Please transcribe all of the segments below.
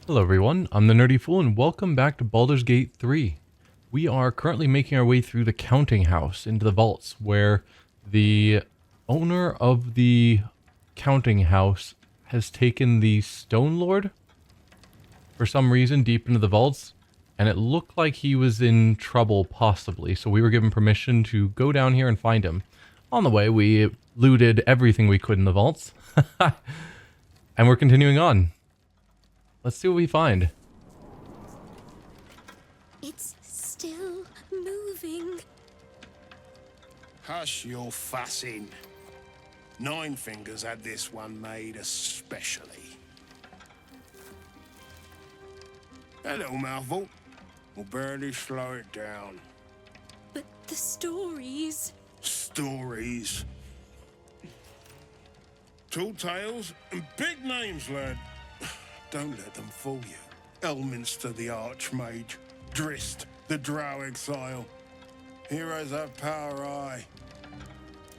Hello everyone, I'm the Nerdy Fool and welcome back to Baldur's Gate 3. We are currently making our way through the counting house into the vaults where the owner of the counting house has taken the Stone Lord for some reason deep into the vaults, and it looked like he was in trouble possibly, so we were given permission to go down here and find him. On the way we looted everything we could in the vaults and we're continuing on. Let's see what we find. It's still moving. Hush your fussing. Nine Fingers had this one made especially. A little mouthful will barely slow it down. But the stories... Stories. Tall tales and big names, lad. Don't let them fool you. Elminster the Archmage, Drist the Drow Exile. Heroes have power, aye,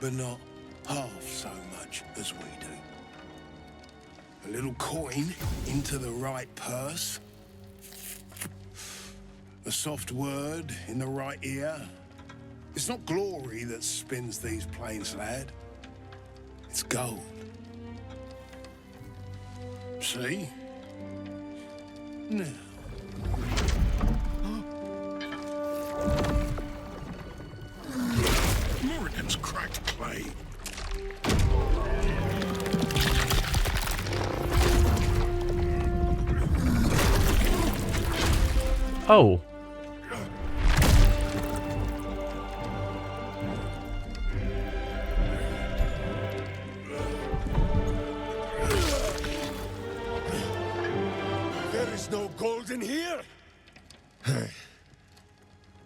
but not half so much as we do. A little coin into the right purse. A soft word in the right ear. It's not glory that spins these plains, lad. It's gold. See? Now. Morrigan's cracked clay. Oh. No gold in here?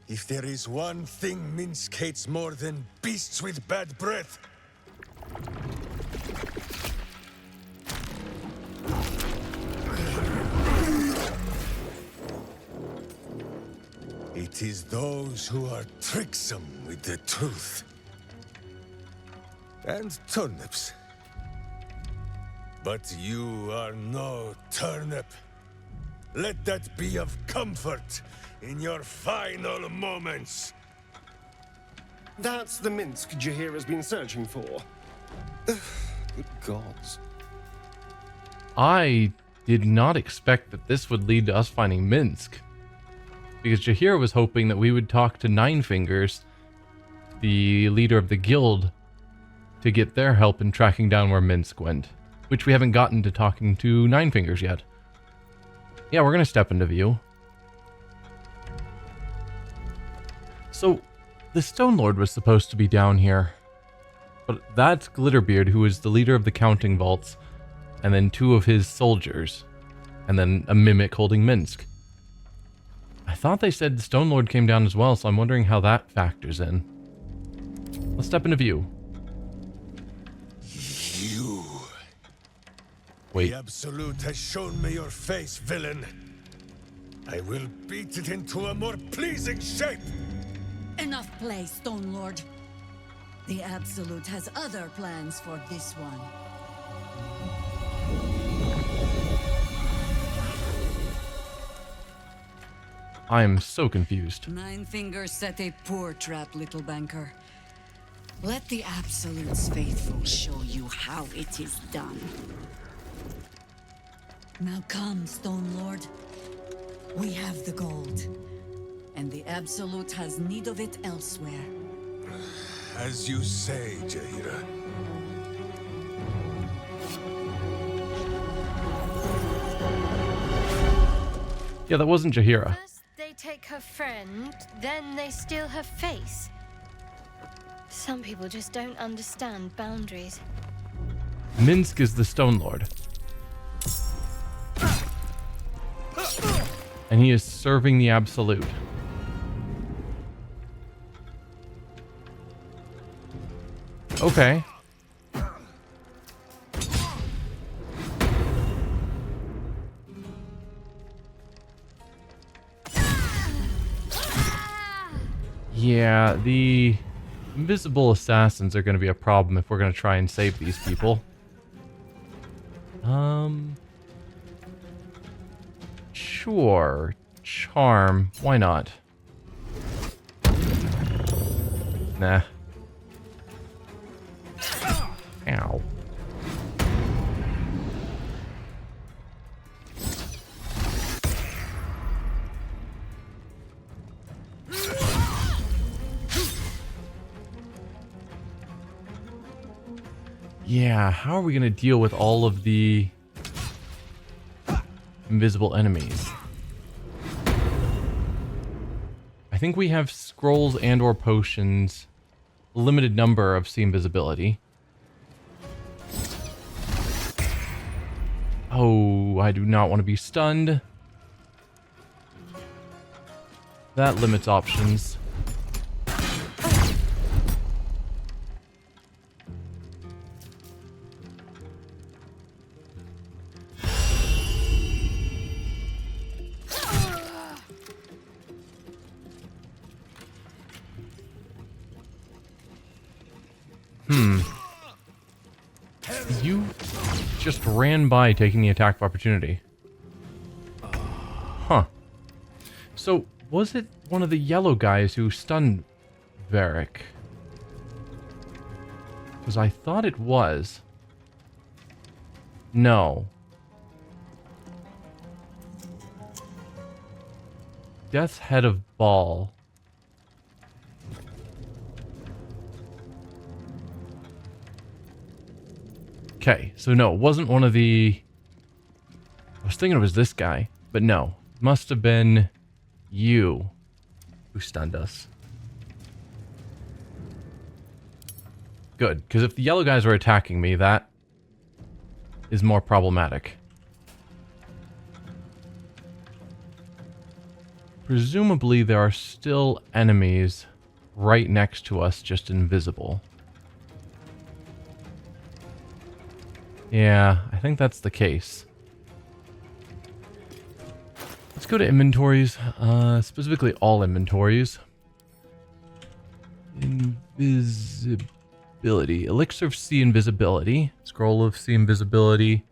If there is one thing Minsk hates more than beasts with bad breath, it is those who are tricksome with the truth. And turnips. But you are no turnip. Let that be of comfort in your final moments. That's the Minsk Jahira's been searching for. Good gods. I did not expect that this would lead to us finding Minsk, because Jahira was hoping that we would talk to Nine Fingers, the leader of the guild, to get their help in tracking down where Minsk went, which we haven't gotten to talking to Nine Fingers yet. Yeah, we're going to step into view. So, the Stone Lord was supposed to be down here. But that's Glitterbeard, who is the leader of the counting vaults, and then two of his soldiers, and then a mimic holding Minsk. I thought they said the Stone Lord came down as well, so I'm wondering how that factors in. Let's step into view. You. Wait. The Absolute has shown me your face, villain. I will beat it into a more pleasing shape. Enough play, Stone Lord. The Absolute has other plans for this one. I am so confused. Nine Fingers set a poor trap, little banker. Let the Absolute's faithful show you how it is done. Now come, Stone Lord. We have the gold, and the Absolute has need of it elsewhere. As you say, Jahira. Yeah, that wasn't Jahira. First they take her friend, then they steal her face. Some people just don't understand boundaries. Minsk is the Stone Lord. And he is serving the Absolute. Okay. Yeah, the invisible assassins are going to be a problem if we're going to try and save these people. Sure. Charm. Why not? Nah. Ow. Yeah, how are we going to deal with all of the invisible enemies? I think we have scrolls and or potions, a limited number of see invisibility. Oh, I do not want to be stunned. That limits options. You just ran by taking the attack of opportunity. Huh. So, was it one of the yellow guys who stunned Varric? Because I thought it was. No. Death's Head of Ball. Okay, so no, it wasn't one of the... I was thinking it was this guy, but no. Must have been you who stunned us. Good, because if the yellow guys were attacking me, that is more problematic. Presumably there are still enemies right next to us, just invisible. Yeah, I think that's the case. Let's go to inventories, specifically all inventories. Invisibility. Elixir of See Invisibility. Scroll of See Invisibility.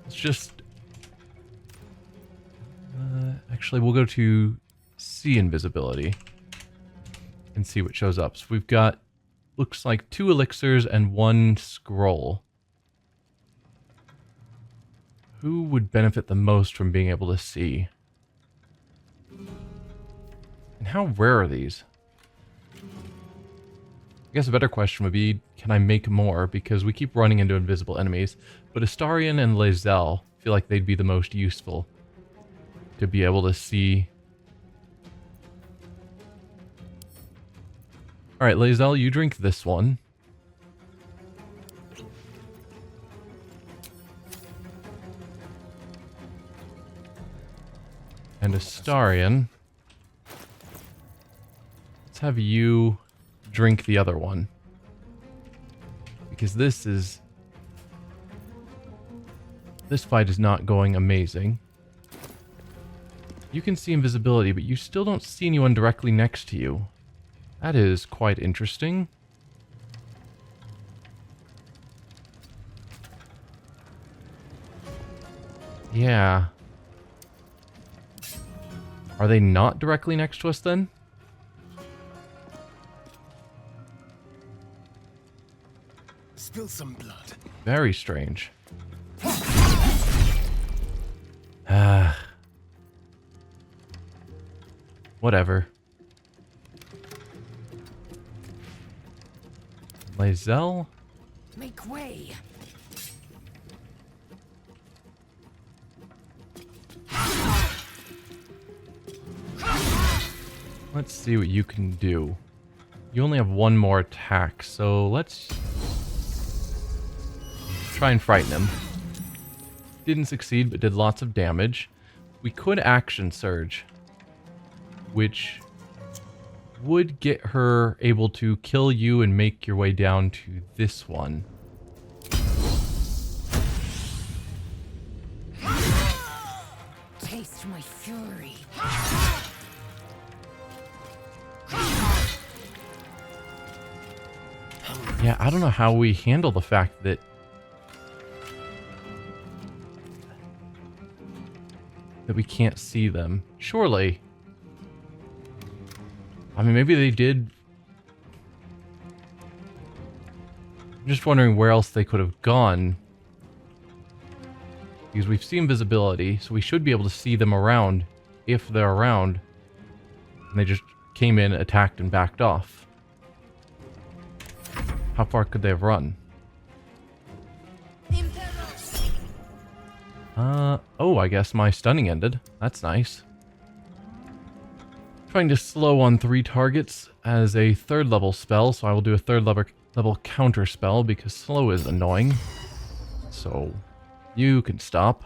Let's just... actually, we'll go to See Invisibility and see what shows up. So we've got... looks like 2 elixirs and 1 scroll. Who would benefit the most from being able to see? And how rare are these? I guess a better question would be, can I make more? Because we keep running into invisible enemies. But Astarion and Lae'zel feel like they'd be the most useful to be able to see. Alright, Lae'zel, you drink this one. And Astarion, let's have you drink the other one. Because this fight is not going amazing. You can see invisibility, but you still don't see anyone directly next to you. That is quite interesting. Yeah. Are they not directly next to us then? Spill some blood. Very strange. Whatever. Lae'zel? Make way. Let's see what you can do. You only have 1 more attack, so let's try and frighten him. Didn't succeed, but did lots of damage. We could action surge, which would get her able to kill you and make your way down to this one. Taste my fury. Yeah, I don't know how we handle the fact that that we can't see them. Surely. I mean, maybe they did. I'm just wondering where else they could have gone. Because we've seen visibility, so we should be able to see them around if they're around. And they just came in, attacked, and backed off. How far could they have run? Oh, I guess my stunning ended. That's nice. Trying to slow on 3 targets as a 3rd level spell, so I will do a 3rd level counter spell because slow is annoying. So, you can stop.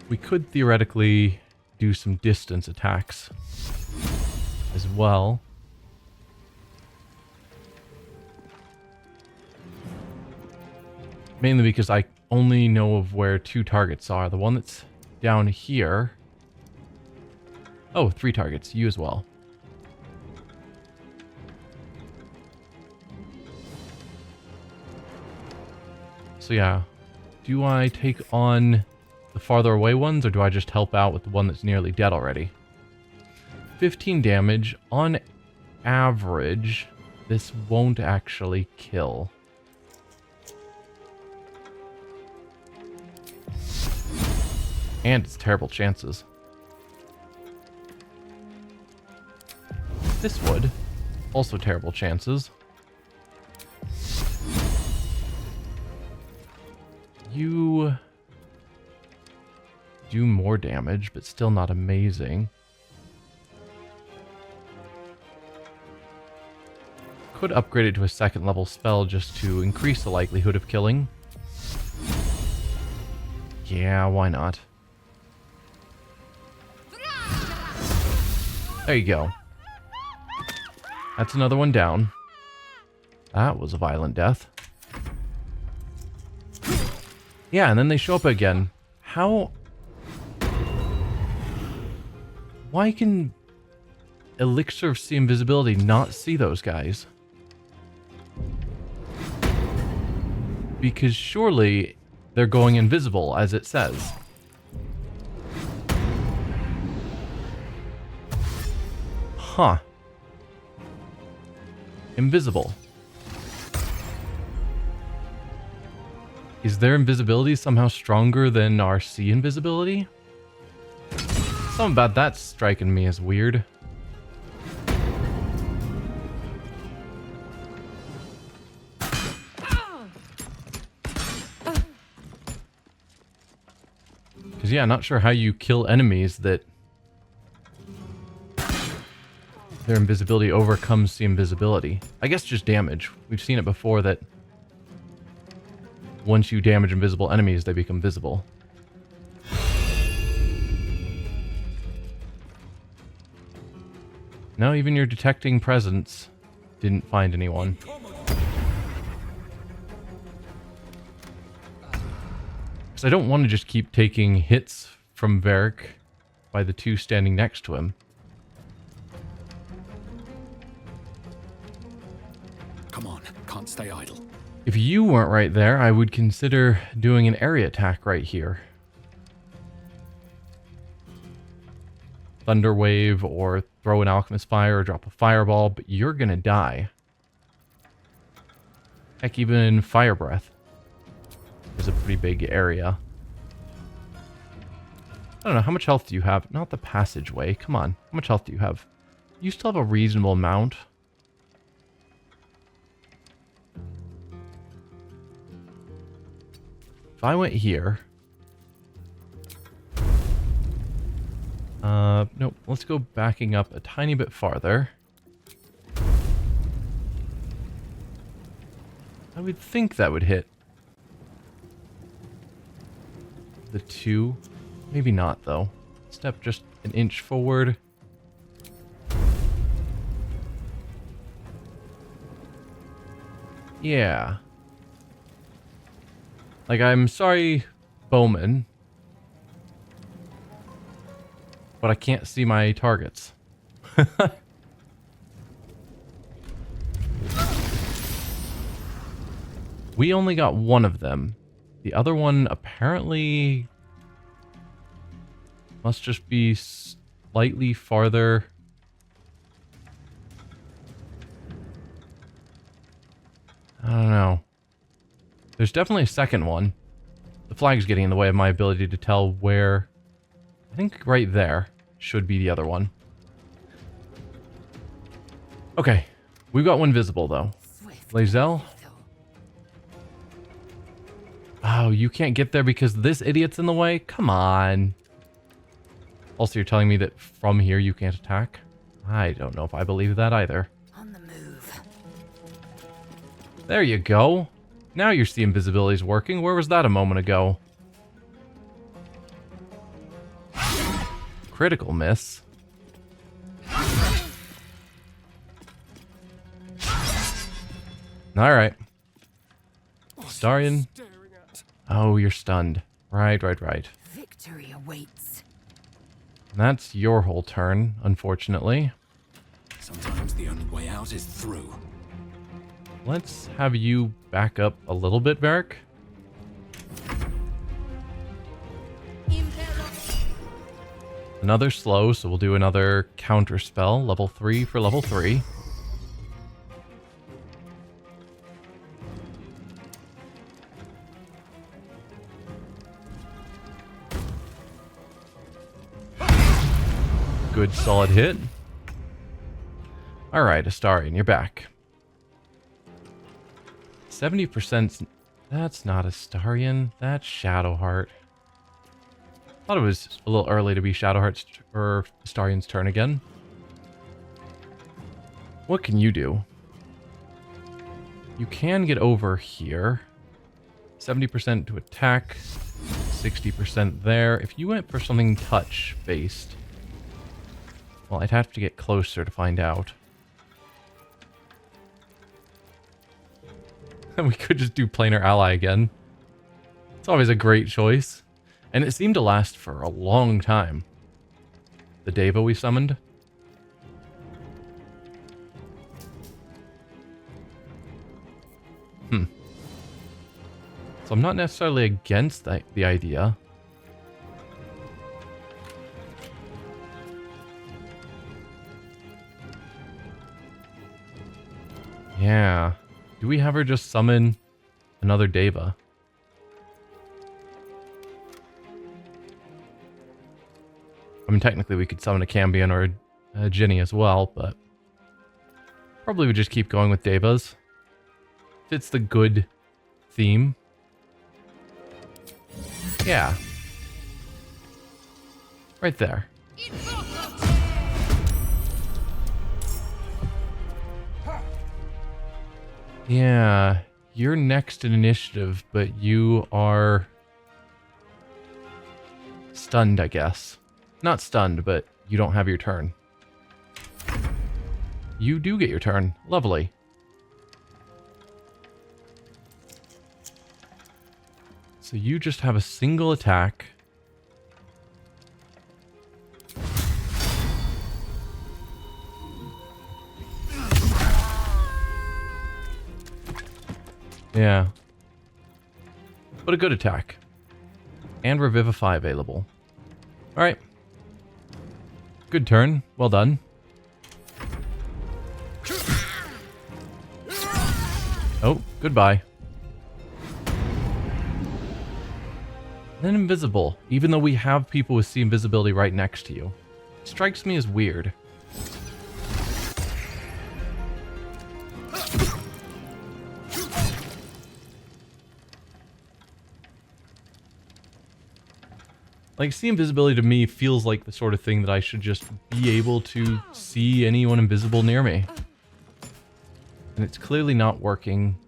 We could theoretically do some distance attacks as well. Mainly because I only know of where 2 targets are. The one that's down here. Oh, 3 targets. You as well. So yeah. Do I take on the farther away ones, or do I just help out with the one that's nearly dead already? 15 damage. On average, this won't actually kill. And it's terrible chances. This would. Also terrible chances. You do more damage, but still not amazing. Could upgrade it to a 2nd level spell just to increase the likelihood of killing. Yeah, why not? There you go. That's another one down. That was a violent death. Yeah, and then they show up again. How... Why can Elixir of See Invisibility not see those guys? Because surely they're going invisible, as it says. Huh. Invisible. Is their invisibility somehow stronger than our see invisibility? Something about that striking me as weird. Because yeah, not sure how you kill enemies that their invisibility overcomes the invisibility. I guess just damage. We've seen it before that once you damage invisible enemies, they become visible. No, even your detecting presence didn't find anyone. Because I don't want to just keep taking hits from Varric by the 2 standing next to him. Come on, can't stay idle. If you weren't right there, I would consider doing an area attack right here. Thunder Wave, or throw an Alchemist Fire, or drop a Fireball, but you're gonna die. Heck, even Fire Breath is a pretty big area. I don't know, how much health do you have? Not the passageway, come on. How much health do you have? You still have a reasonable amount. If I went here... nope, let's go backing up a tiny bit farther. I would think that would hit the 2. Maybe not, though. Step just an inch forward. Yeah. Like, I'm sorry, Bowman, but I can't see my targets. We only got one of them. The other one apparently must just be slightly farther. I don't know. There's definitely a second one. The flag's getting in the way of my ability to tell where. I think right there should be the other one. Okay. We've got one visible, though. Lae'zel. Oh, you can't get there because this idiot's in the way? Come on. Also, you're telling me that from here you can't attack? I don't know if I believe that either. On the move. There you go. Now your see invisibility's working. Where was that a moment ago? Critical miss. Alright. Starion. Oh, you're stunned. Right. Victory awaits. That's your whole turn, unfortunately. Sometimes the only way out is through. Let's have you back up a little bit, Varric. Another slow, so we'll do another counter spell, level 3 for level 3. Good solid hit. Alright, Astarion, you're back. 70%. That's not Astarion. That's Shadowheart. Thought it was a little early to be Shadowheart's or Astarion's turn again. What can you do? You can get over here. 70% to attack. 60% there. If you went for something touch-based... Well, I'd have to get closer to find out. We could just do Planar Ally again. It's always a great choice. And it seemed to last for a long time. The Deva we summoned. So I'm not necessarily against the idea. Yeah. Do we have her just summon another Deva? I mean, technically we could summon a Cambion or a Ginny as well, but probably would just keep going with Devas. Fits the good theme. Yeah. Right there. Yeah, you're next in initiative, but you are stunned, I guess. Not stunned, but you don't have your turn. You do get your turn. Lovely. So you just have a single attack. Yeah. But a good attack. And Revivify available. Alright. Good turn. Well done. Oh, goodbye. Then invisible, even though we have people with see invisibility right next to you. Strikes me as weird. Like, see invisibility to me feels like the sort of thing that I should just be able to see anyone invisible near me. And it's clearly not working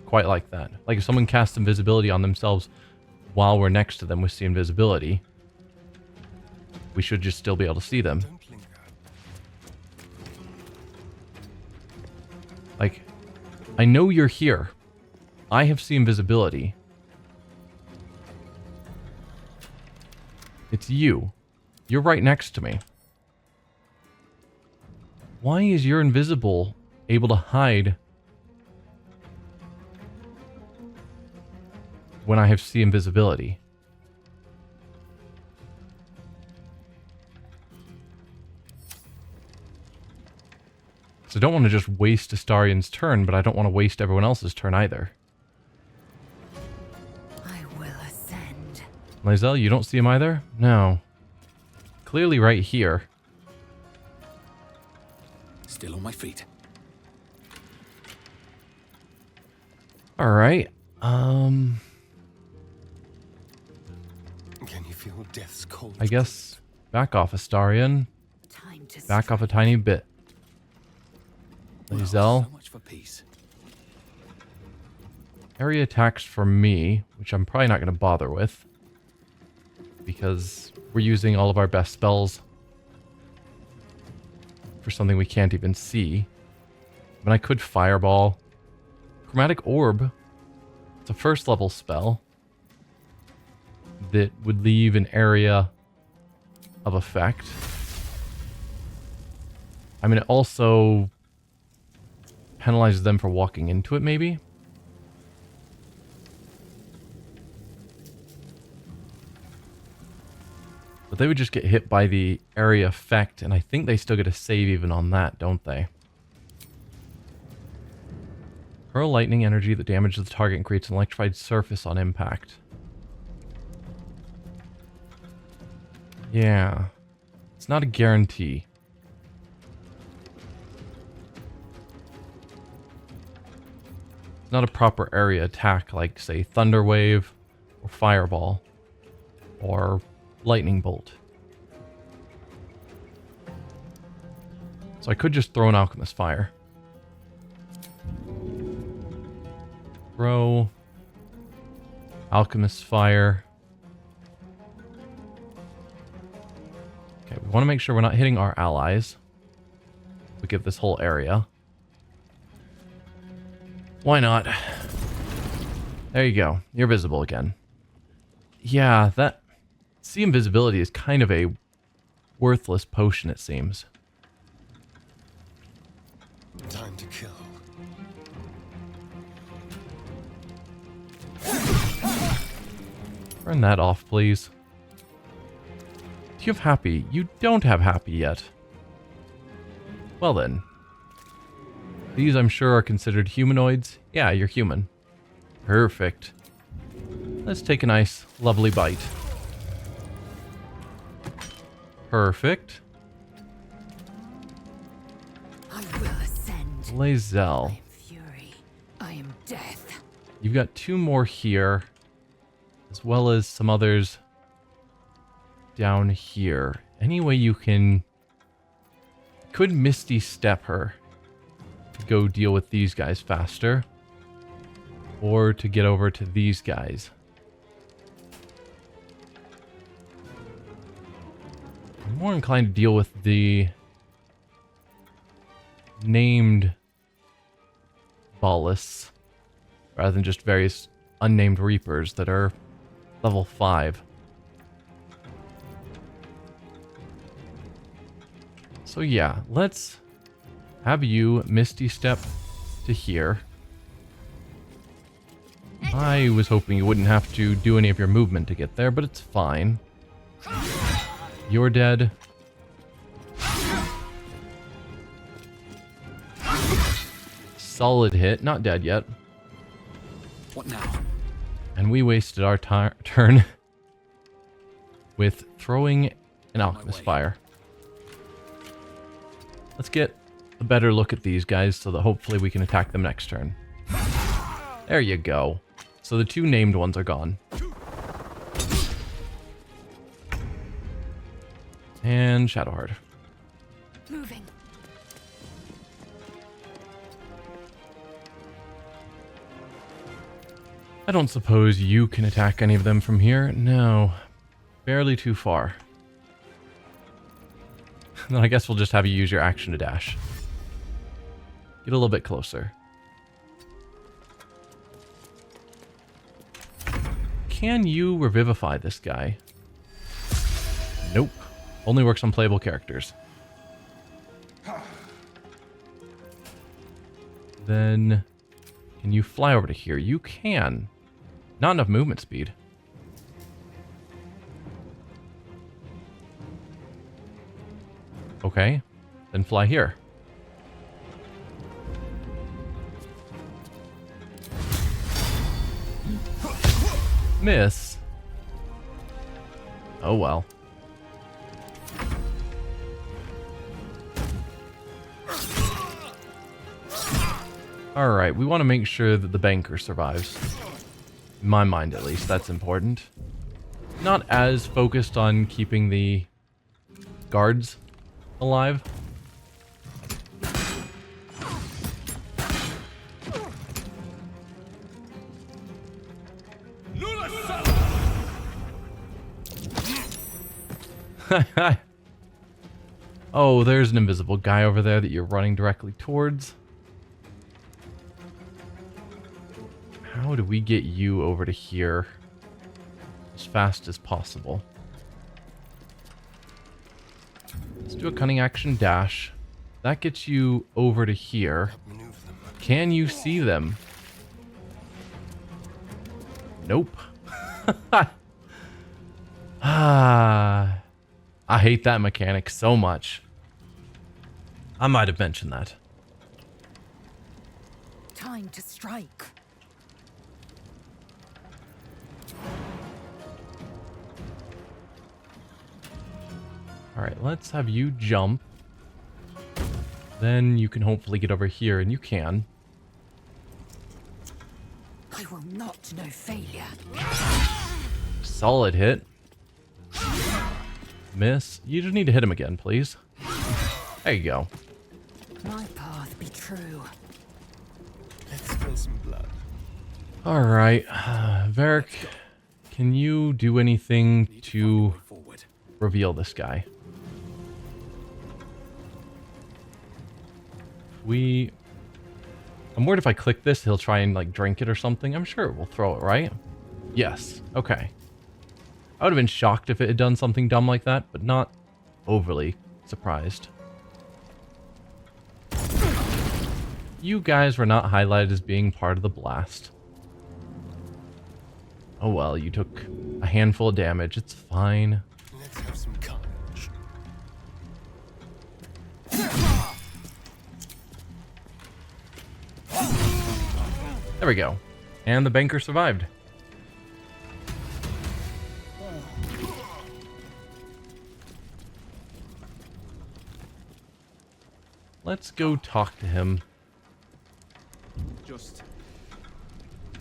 quite like that. Like, if someone casts invisibility on themselves while we're next to them with see invisibility, we should just still be able to see them. Like, I know you're here. I have see invisibility. It's you. You're right next to me. Why is your invisible able to hide when I have see invisibility? So I don't want to just waste Astarion's turn, but I don't want to waste everyone else's turn either. I will ascend. Lizelle, you don't see him either? No. Clearly right here. Still on my feet. Alright. Can you feel death's cold? I guess back off, Astarion. Time to Back off a tiny bit. Lizelle. So much for peace. Area attacks for me, which I'm probably not going to bother with. Because we're using all of our best spells for something we can't even see. But I could Fireball. Chromatic Orb. It's a first level spell that would leave an area of effect. I mean, it also penalizes them for walking into it, maybe? But they would just get hit by the area effect, and I think they still get a save even on that, don't they? Hurl lightning energy that damages the target and creates an electrified surface on impact. Yeah. It's not a guarantee. It's not a proper area attack like, say, Thunder Wave or Fireball or Lightning Bolt. So I could just throw an Alchemist Fire. Throw Alchemist Fire. Okay, we want to make sure we're not hitting our allies. We give this whole area. Why not? There you go. You're visible again. Yeah, that... See invisibility is kind of a worthless potion, it seems. Time to kill. Turn that off, please. Do you have happy? You don't have happy yet. Well then. These, I'm sure, are considered humanoids. Yeah, you're human. Perfect. Let's take a nice, lovely bite. Perfect. I will ascend. Lizelle. I am fury. I am death. You've got two more here, as well as some others down here. Any way you can... Could Misty Step her to go deal with these guys faster, or to get over to these guys. I'm more inclined to deal with the named ballists rather than just various unnamed reapers that are level 5. So yeah, let's have you Misty Step to here. I was hoping you wouldn't have to do any of your movement to get there, but it's fine. You're dead. Solid hit, not dead yet. What now? And we wasted our turn with throwing an Alchemist Fire. Let's get a better look at these guys so that hopefully we can attack them next turn. There you go. So the two named ones are gone. And Shadowheart. Moving. I don't suppose you can attack any of them from here. No. Barely too far. Then I guess we'll just have you use your action to dash. Get a little bit closer. Can you revivify this guy? Nope. Only works on playable characters. Then, can you fly over to here? You can. Not enough movement speed. Okay, then fly here. Miss. Oh well. Alright, we want to make sure that the banker survives. In my mind, at least, that's important. Not as focused on keeping the guards alive. Oh, there's an invisible guy over there that you're running directly towards. How do we get you over to here as fast as possible? Let's do a cunning action dash. That gets you over to here. Can you see them? Nope. Ah, I hate that mechanic so much. I might have mentioned that. Time to strike. Alright, let's have you jump. Then you can hopefully get over here, and you can. I will not know failure. Solid hit. Miss. You just need to hit him again, please. There you go. My path be true. Let's spill some blood. Alright. Varric, can you do anything to Forward. reveal this guy? I'm worried if I click this, he'll try and like drink it or something. I'm sure it will throw it, right? Yes. Okay. I would have been shocked if it had done something dumb like that, but not overly surprised. You guys were not highlighted as being part of the blast. Oh well, you took a handful of damage. It's fine. Let's have some carnage. There we go. And the banker survived. Let's go talk to him. Just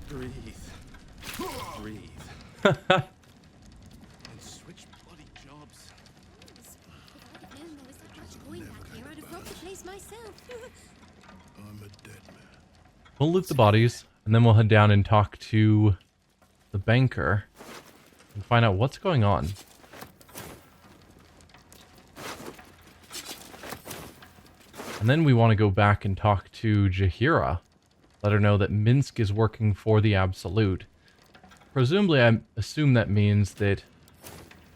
breathe. Breathe. And switch bloody jobs. If I'd have known there was that much coin back here, I'd have robbed the place myself. I'm a dead man. We'll loot the bodies, and then we'll head down and talk to the banker and find out what's going on. And then we want to go back and talk to Jaheira. Let her know that Minsk is working for the Absolute. Presumably, I assume that means that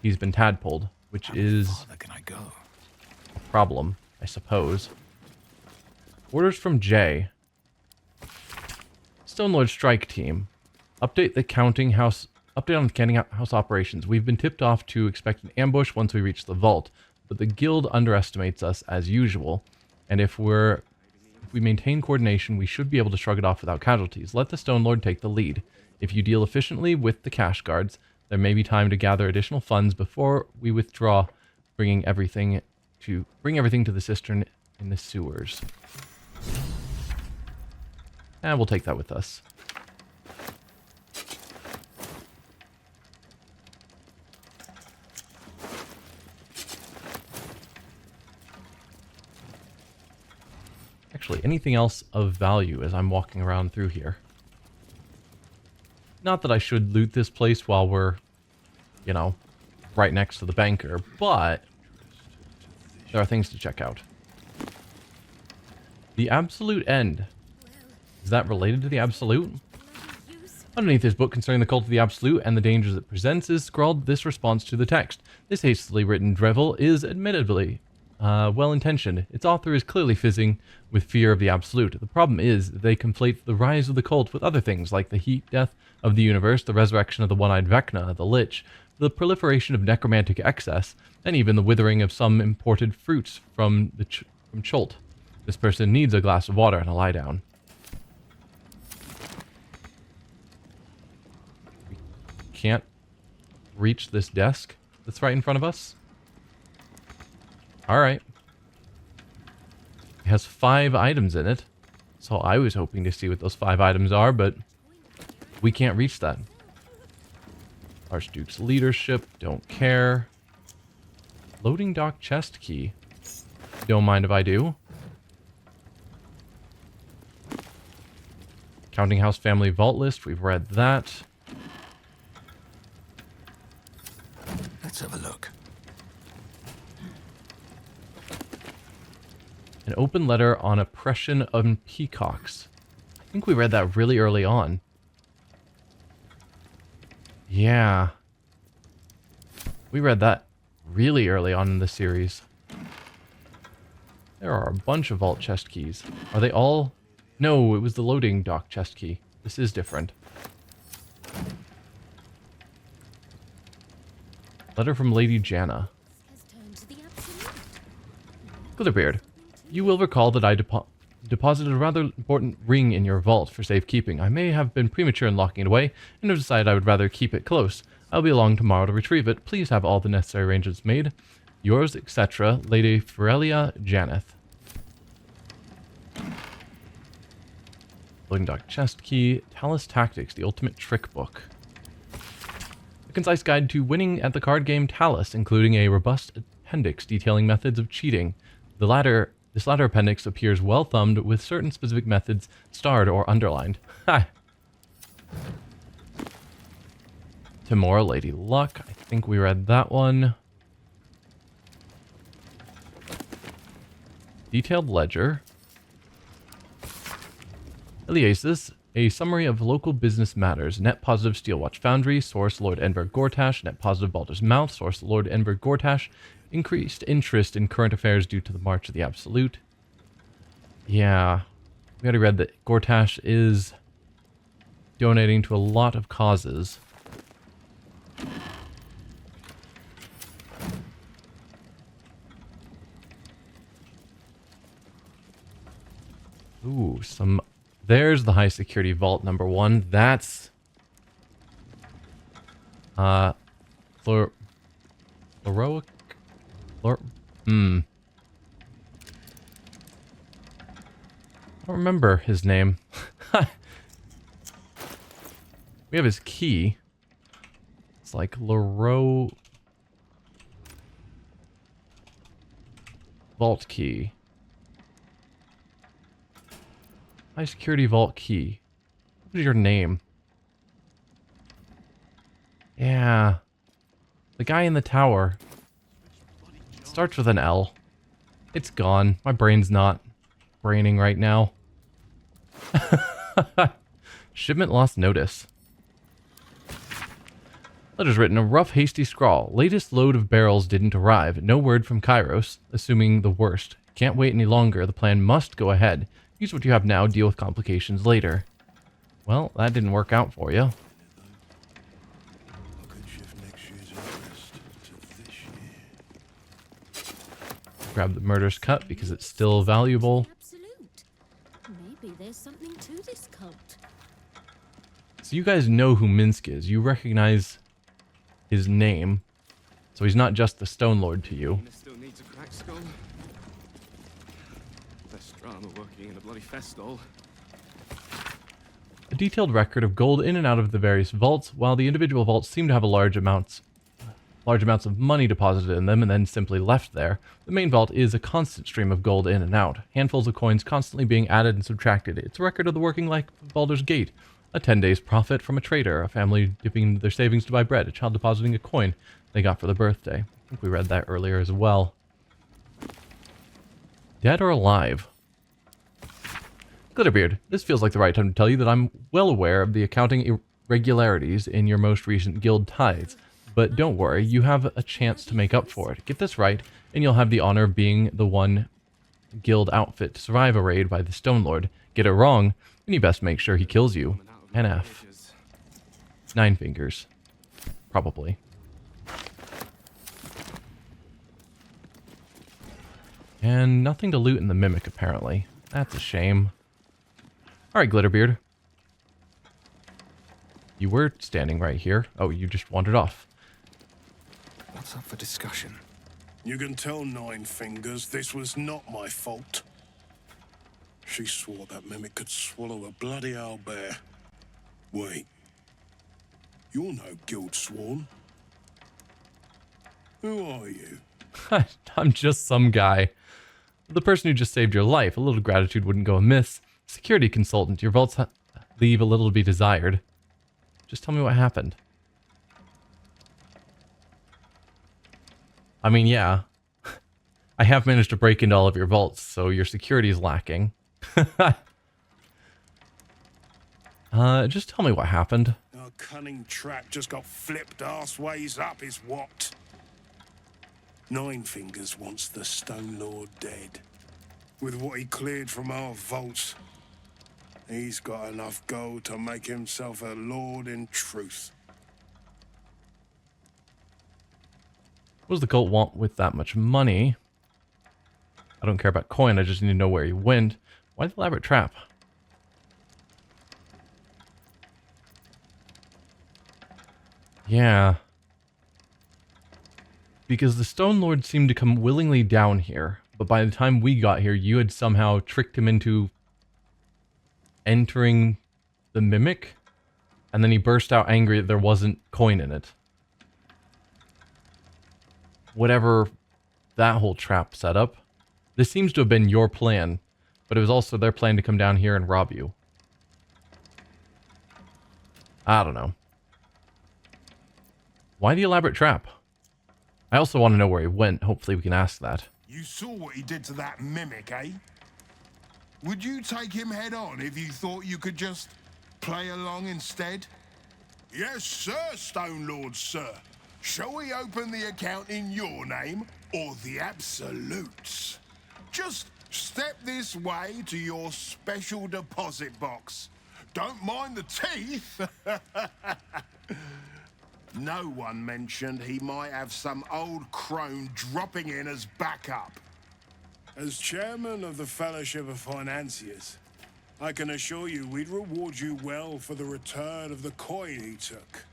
he's been tadpoled, which is Farther can I go? a problem, I suppose. Orders from Jay. Stonelord Strike Team. Update on the counting house operations. We've been tipped off to expect an ambush once we reach the vault, but the guild underestimates us as usual. And if we maintain coordination, we should be able to shrug it off without casualties. Let the Stone Lord take the lead. If you deal efficiently with the cash guards, there may be time to gather additional funds before we withdraw, bring everything to the cistern in the sewers. And we'll take that with us. Actually, anything else of value as I'm walking around through here? Not that I should loot this place while we're, right next to the banker, but there are things to check out. The Absolute End. Is that related to the Absolute? Underneath this book concerning the cult of the Absolute and the dangers it presents is scrawled this response to the text. This hastily written drivel is admittedly well-intentioned. Its author is clearly fizzing with fear of the absolute. The problem is they conflate the rise of the cult with other things like the heat death of the universe, the resurrection of the one-eyed Vecna, the Lich, the proliferation of necromantic excess, and even the withering of some imported fruits from Chult. This person needs a glass of water and a lie down. We can't reach this desk that's right in front of us. Alright. It has 5 items in it. So I was hoping to see what those 5 items are, but we can't reach that. Archduke's leadership, don't care. Loading dock chest key. Don't mind if I do. Counting House family vault list, we've read that. Let's have a look. An open letter on oppression of peacocks. I think we read that really early on. Yeah. We read that really early on in the series. There are a bunch of vault chest keys. Are they all? No, it was the loading dock chest key. This is different. Letter from Lady Janna. Has turned to the absolute. Glitterbeard, you will recall that I deposited a rather important ring in your vault for safekeeping. I may have been premature in locking it away, and have decided I would rather keep it close. I'll be along tomorrow to retrieve it. Please have all the necessary arrangements made. Yours, etc., Lady Ferelia Janeth. Loading dock chest key. Talus Tactics, the ultimate trick book. A concise guide to winning at the card game Talus, including a robust appendix detailing methods of cheating. This latter appendix appears well thumbed with certain specific methods starred or underlined. Ha! Timora, Lady Luck. I think we read that one. Detailed ledger. Eliasis, a summary of local business matters. Net positive Steelwatch Foundry. Source Lord Enberg Gortash. Net positive Baldur's Mouth. Source Lord Enberg Gortash. Increased interest in current affairs due to the March of the Absolute. Yeah. We already read that Gortash is donating to a lot of causes. Ooh, there's the high security vault number 1. That's heroic. I don't remember his name. We have his key. It's like Leroy vault key. High security vault key. What is your name? Yeah. The guy in the tower. It starts with an L. It's gone. My brain's not braining right now. Shipment lost notice. Letters written, a rough, hasty scrawl. Latest load of barrels didn't arrive. No word from Kairos, assuming the worst. Can't wait any longer. The plan must go ahead. Use what you have now, deal with complications later. Well, that didn't work out for you. I could shift next year's interest to this year. Grab the murder's cut because it's still valuable. Absolute. Maybe there's something to this cult. So you guys know who Minsk is. You recognize his name. So he's not just the Stone Lord to you. This still needs a cracked skull. Less drama working in a bloody festol. A detailed record of gold in and out of the various vaults, while the individual vaults seem to have large amounts of money deposited in them and then simply left there. The main vault is a constant stream of gold in and out, handfuls of coins constantly being added and subtracted. It's a record of the working life of Baldur's Gate. A 10 days profit from a trader, a family dipping into their savings to buy bread, a child depositing a coin they got for their birthday. I think we read that earlier as well. Dead or alive? Glitterbeard, this feels like the right time to tell you that I'm well aware of the accounting irregularities in your most recent guild tithes. But don't worry, you have a chance to make up for it. Get this right, and you'll have the honor of being the one guild outfit to survive a raid by the Stone Lord. Get it wrong, then you best make sure he kills you. NF. 9 fingers. Probably. And nothing to loot in the Mimic, apparently. That's a shame. Alright, Glitterbeard. You were standing right here. Oh, you just wandered off. What's up for discussion? You can tell Nine Fingers this was not my fault. She swore that mimic could swallow a bloody owlbear. Wait. You're no guild sworn. Who are you? I'm just some guy. The person who just saved your life. A little gratitude wouldn't go amiss. Security consultant. Your vaults leave a little to be desired. Just tell me what happened. I mean, yeah. I have managed to break into all of your vaults, so your security is lacking. Just tell me what happened. Our cunning trap just got flipped arseways up is what? Nine Fingers wants the Stone Lord dead. With what he cleared from our vaults, he's got enough gold to make himself a lord in truth. What does the cult want with that much money? I don't care about coin, I just need to know where he went. Why the elaborate trap? Yeah. Because the Stone Lord seemed to come willingly down here, but by the time we got here, you had somehow tricked him into entering the Mimic, and then he burst out angry that there wasn't coin in it. Whatever that whole trap setup. This seems to have been your plan, but it was also their plan to come down here and rob you. I don't know. Why the elaborate trap? I also want to know where he went. Hopefully we can ask that. You saw what he did to that mimic, eh? Would you take him head on if you thought you could just play along instead? Yes, sir, Stone Lord, sir. Shall we open the account in your name or the Absolute's? Just step this way to your special deposit box. Don't mind the teeth. No one mentioned he might have some old crone dropping in as backup. As chairman of the Fellowship of Financiers, I can assure you we'd reward you well for the return of the coin he took.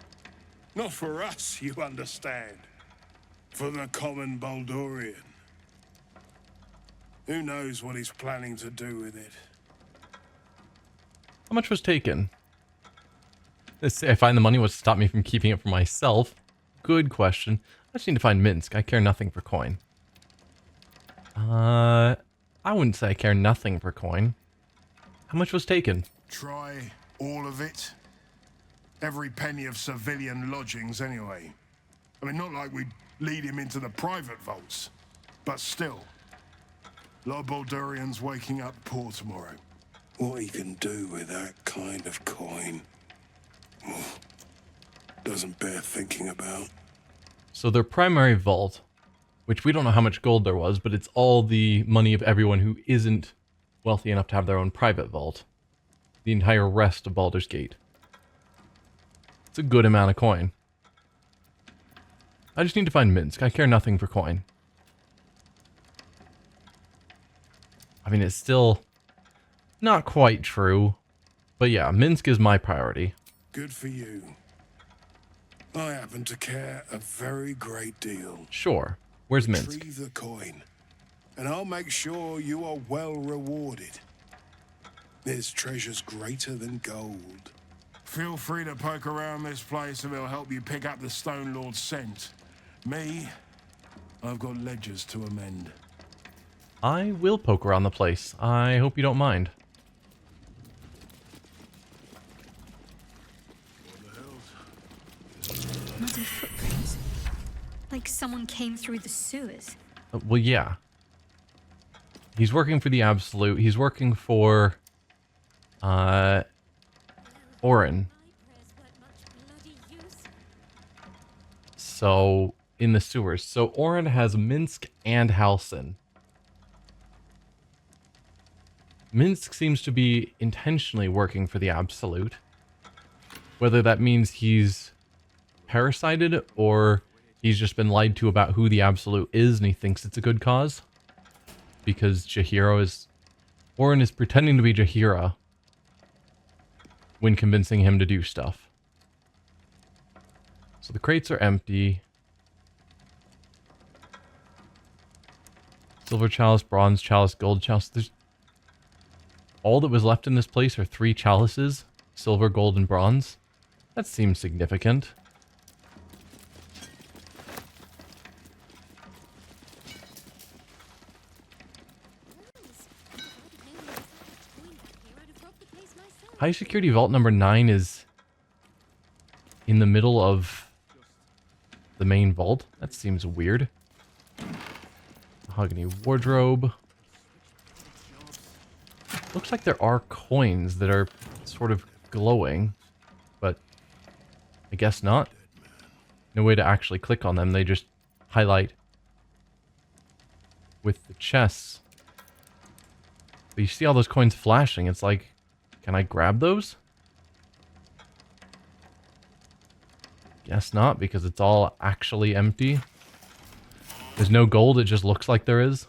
Not for us, you understand. For the common Baldurian. Who knows what he's planning to do with it? How much was taken? Let's say I find the money, what's to stop me from keeping it for myself? Good question. I just need to find Minsk. I care nothing for coin. I wouldn't say I care nothing for coin. How much was taken? Try all of it. Every penny of civilian lodgings, anyway. I mean, not like we'd lead him into the private vaults, but still. A lot of Baldurians waking up poor tomorrow. What he can do with that kind of coin doesn't bear thinking about. So their primary vault, which we don't know how much gold there was, but it's all the money of everyone who isn't wealthy enough to have their own private vault. The entire rest of Baldur's Gate. It's a good amount of coin. I just need to find Minsk. I care nothing for coin. I mean, it's still not quite true. But yeah, Minsk is my priority. Good for you. I happen to care a very great deal. Sure. Where's Minsk? Retrieve the coin, and I'll make sure you are well rewarded. There's treasures greater than gold. Feel free to poke around this place and it'll help you pick up the Stone Lord's scent. Me, I've got ledgers to amend. I will poke around the place. I hope you don't mind. Muddy footprints. Like someone came through the sewers. Well, yeah. He's working for the Absolute. He's working for, Orin. So, in the sewers. So, Orin has Minsk and Halcyon. Minsk seems to be intentionally working for the Absolute. Whether that means he's parasited or he's just been lied to about who the Absolute is and he thinks it's a good cause. Because Orin is pretending to be Jaheira when convincing him to do stuff. So the crates are empty. Silver chalice, bronze chalice, gold chalice. All that was left in this place are 3 chalices. Silver, gold, and bronze. That seems significant. High security vault number 9 is in the middle of the main vault. That seems weird. Mahogany wardrobe. Looks like there are coins that are sort of glowing, but I guess not. No way to actually click on them. They just highlight with the chests. But you see all those coins flashing. It's like, can I grab those? Guess not, because it's all actually empty. There's no gold, it just looks like there is.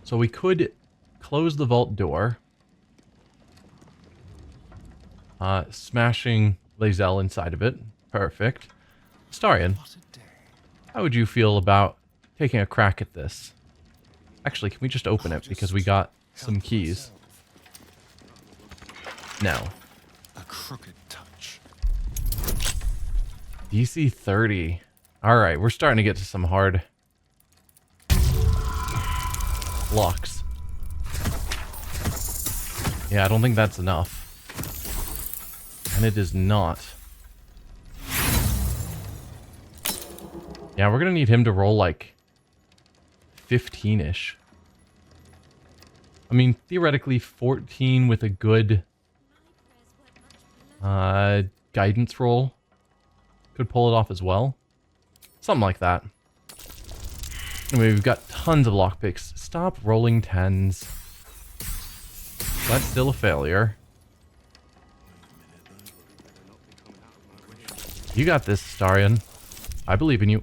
So we could close the vault door. Smashing Lae'zel inside of it. Perfect. Starion, how would you feel about taking a crack at this? Actually, can we just open it because we got some keys? No. A crooked touch. DC 30. Alright, we're starting to get to some hard locks. Yeah, I don't think that's enough. And it is not. Yeah, we're gonna need him to roll like 15-ish. I mean, theoretically 14 with a good guidance roll could pull it off as well. Something like that. Anyway, we've got tons of lockpicks. Stop rolling 10s. That's still a failure. You got this, Starion. I believe in you.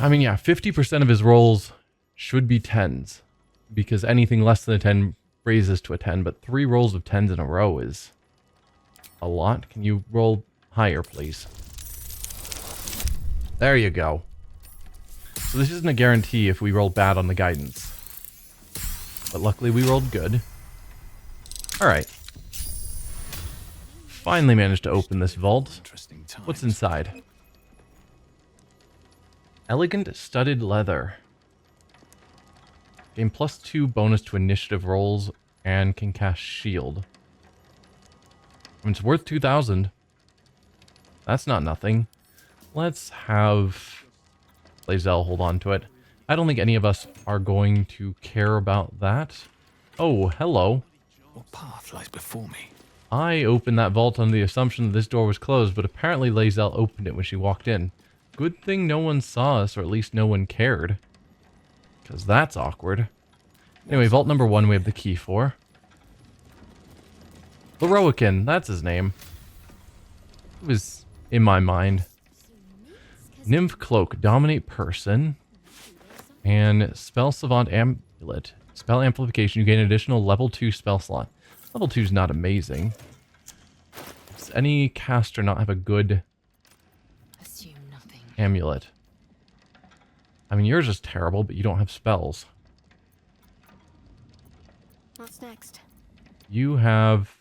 I mean, yeah, 50% of his rolls should be 10s. Because anything less than a 10 raises to a 10. But 3 rolls of 10s in a row is a lot. Can you roll higher, please? There you go. So this isn't a guarantee if we roll bad on the guidance. But luckily we rolled good. Alright. Finally managed to open this vault. What's inside? Elegant studded leather. Gain +2 bonus to initiative rolls and can cast shield. I mean, it's worth 2,000. That's not nothing. Let's have Lae'zel hold on to it. I don't think any of us are going to care about that. Oh, hello. What path lies before me? I opened that vault on the assumption that this door was closed, but apparently Lae'zel opened it when she walked in. Good thing no one saw us, or at least no one cared. Because that's awkward. Anyway, vault number 1 we have the key for. Leroican, that's his name. It was in my mind. Nymph Cloak, Dominate Person. And Spell Savant Amulet. Spell Amplification, you gain an additional level 2 spell slot. Level 2 is not amazing. Does any caster not have a good amulet? I mean, yours is terrible, but you don't have spells. What's next? You have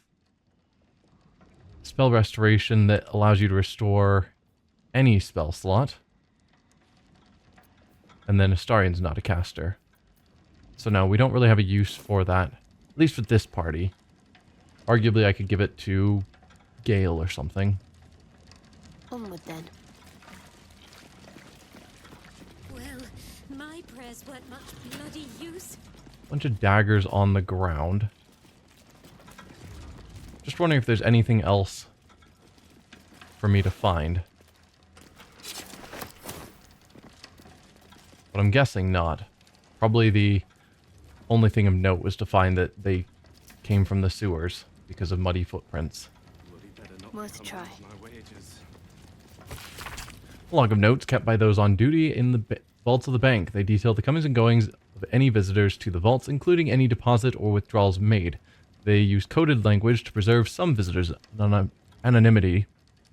spell restoration that allows you to restore any spell slot. And then Astarion's not a caster. So no, we don't really have a use for that. At least with this party. Arguably, I could give it to Gale or something. Onward then. Well, my prayers weren't much bloody use. Bunch of daggers on the ground. Just wondering if there's anything else for me to find. But I'm guessing not. Probably the only thing of note was to find that they came from the sewers because of muddy footprints. Worth a try. A log of notes kept by those on duty in the vaults of the bank. They detail the comings and goings of any visitors to the vaults, including any deposit or withdrawals made. They use coded language to preserve some visitors' anonymity,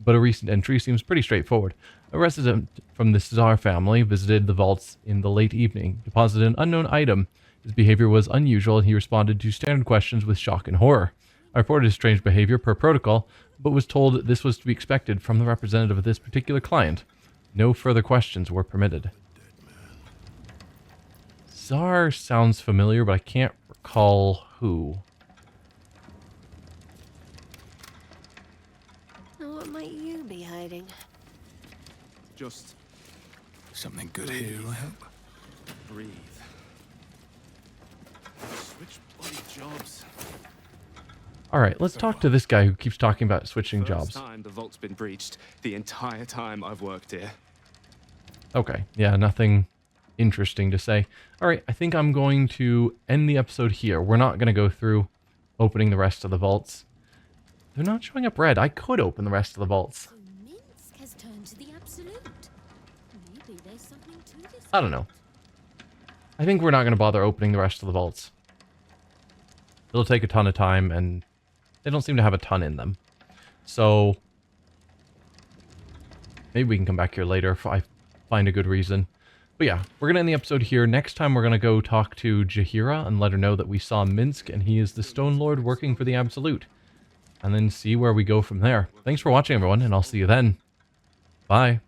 but a recent entry seems pretty straightforward. A resident from the Cesar family visited the vaults in the late evening, deposited an unknown item. His behavior was unusual, and he responded to standard questions with shock and horror. I reported his strange behavior per protocol, but was told this was to be expected from the representative of this particular client. No further questions were permitted. Czar sounds familiar, but I can't recall who. Now, what might you be hiding? Just Something good here, I hope. breathe. Switch bloody jobs. Alright, let's talk to this guy who keeps talking about switching First jobs. time the vault's been breached the entire time I've worked here. Okay, yeah, nothing interesting to say. Alright, I think I'm going to end the episode here. We're not going to go through opening the rest of the vaults. They're not showing up red. I could open the rest of the vaults. So Minsk has turned to the absolute. Maybe there's something to this. I don't know. I think we're not going to bother opening the rest of the vaults. It'll take a ton of time, and they don't seem to have a ton in them. So, maybe we can come back here later if I find a good reason. But yeah, we're going to end the episode here. Next time, we're going to go talk to Jahira and let her know that we saw Minsk, and he is the Stone Lord working for the Absolute. And then see where we go from there. Thanks for watching, everyone, and I'll see you then. Bye.